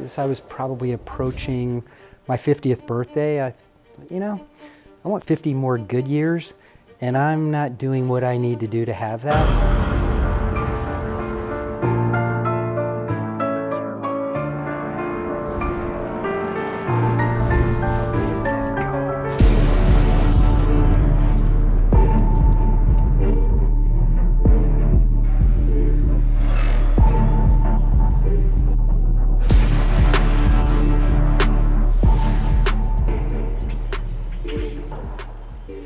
as I was probably approaching my 50th birthday, I want 50 more good years, and I'm not doing what I need to do to have that.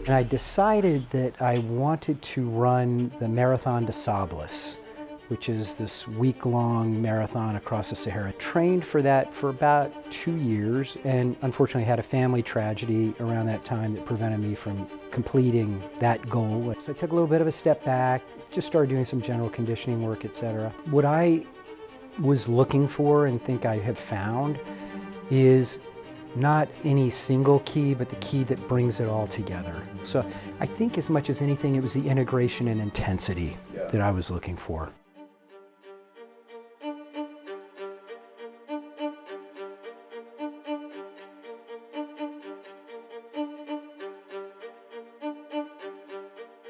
And I decided that I wanted to run the Marathon des Sables, which is this week-long marathon across the Sahara. Trained for that for about 2 years, and unfortunately had a family tragedy around that time that prevented me from completing that goal. So I took a little bit of a step back, just started doing some general conditioning work, etc. What I was looking for and think I have found is not any single key, but the key that brings it all together. So I think as much as anything, it was the integration and intensity that I was looking for.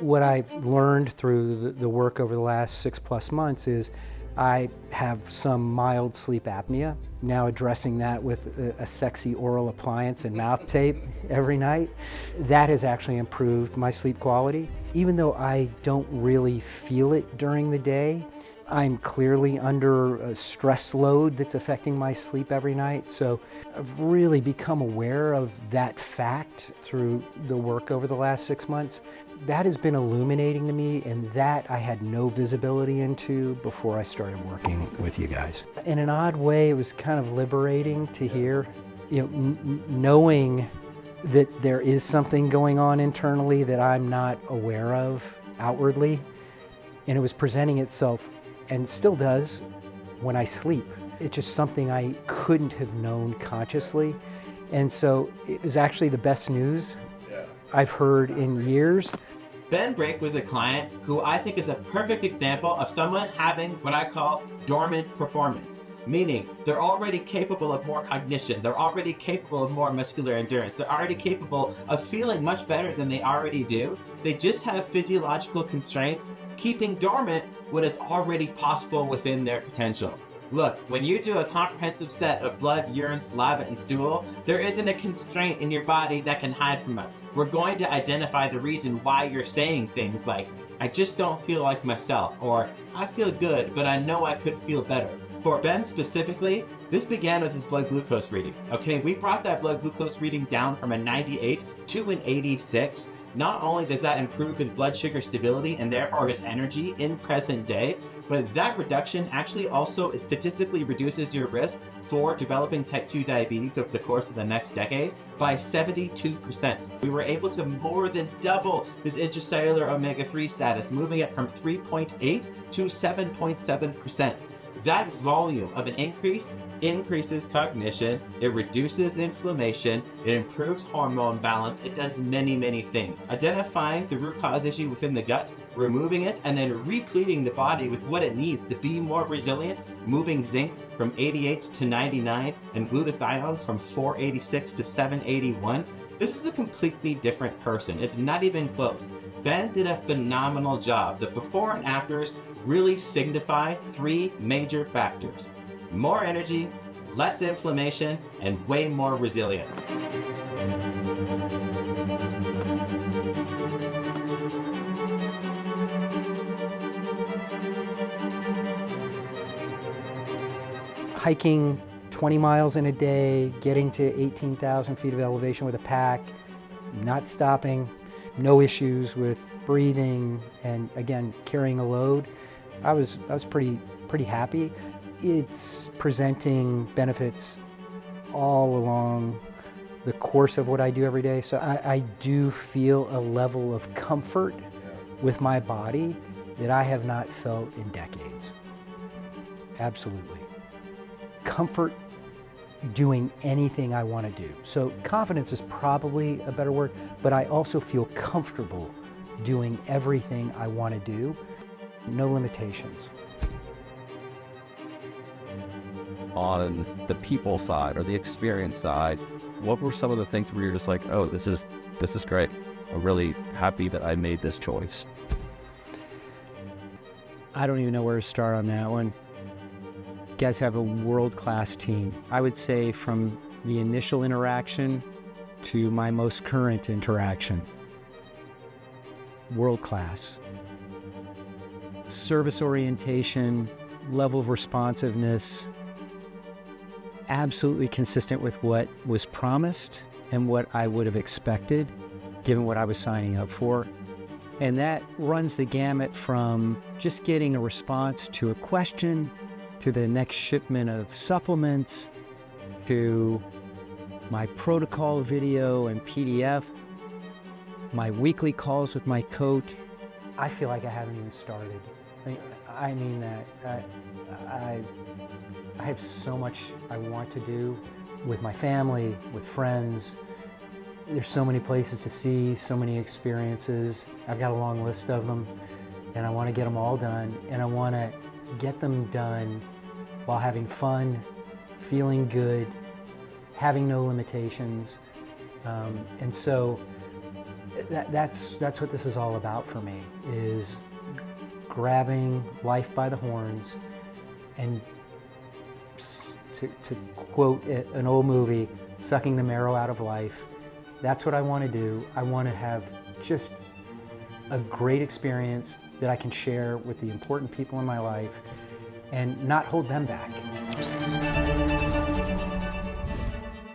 What I've learned through the work over the last 6+ months is I have some mild sleep apnea. Now addressing that with a sexy oral appliance and mouth tape every night, that has actually improved my sleep quality. Even though I don't really feel it during the day, I'm clearly under a stress load that's affecting my sleep every night. So I've really become aware of that fact through the work over the last 6 months. That has been illuminating to me, and that I had no visibility into before I started working with you guys. In an odd way, it was kind of liberating to hear, knowing that there is something going on internally that I'm not aware of outwardly, and it was presenting itself, and still does, when I sleep. It's just something I couldn't have known consciously, and so it was actually the best news I've heard in years. Ben Brake was a client who I think is a perfect example of someone having what I call dormant performance, meaning they're already capable of more cognition, they're already capable of more muscular endurance, they're already capable of feeling much better than they already do. They just have physiological constraints keeping dormant what is already possible within their potential. Look, when you do a comprehensive set of blood, urine, saliva, and stool, there isn't a constraint in your body that can hide from us. We're going to identify the reason why you're saying things like, I just don't feel like myself, or I feel good, but I know I could feel better. For Ben specifically, this began with his blood glucose reading. Okay, we brought that blood glucose reading down from a 98 to an 86. Not only does that improve his blood sugar stability and therefore his energy in present day, but that reduction actually also statistically reduces your risk for developing type 2 diabetes over the course of the next decade by 72%. We were able to more than double his intracellular omega-3 status, moving it from 3.8 to 7.7%. That volume of an increase increases cognition, it reduces inflammation, it improves hormone balance, it does many, many things. Identifying the root cause issue within the gut, removing it, and then repleting the body with what it needs to be more resilient, moving zinc from 88 to 99 and glutathione from 486 to 781. This is a completely different person. It's not even close. Ben did a phenomenal job. The before and afters really signify 3 major factors: more energy, less inflammation, and way more resilience. Hiking 20 miles in a day, getting to 18,000 feet of elevation with a pack, not stopping, no issues with breathing, and again, carrying a load. I was pretty happy. It's presenting benefits all along the course of what I do every day. So I do feel a level of comfort with my body that I have not felt in decades. Absolutely. Comfort doing anything I want to do. So confidence is probably a better word, but I also feel comfortable doing everything I want to do. No limitations. on the people side or the experience side, what were some of the things where you're just like, oh, this is great. I'm really happy that I made this choice? I don't even know where to start on that one. You guys have a world-class team. I would say from the initial interaction to my most current interaction, world-class. Service orientation, level of responsiveness, absolutely consistent with what was promised and what I would have expected, given what I was signing up for. And that runs the gamut from just getting a response to a question, to the next shipment of supplements, to my protocol video and PDF, my weekly calls with my coach. I feel like I haven't even started. I mean that. I have so much I want to do with my family, with friends. There's so many places to see, so many experiences. I've got a long list of them, and I want to get them all done, and I want to get them done while having fun, feeling good, having no limitations. And so that's what this is all about for me, is grabbing life by the horns and, to quote an old movie, sucking the marrow out of life. That's what I want to do. I want to have just a great experience that I can share with the important people in my life and not hold them back.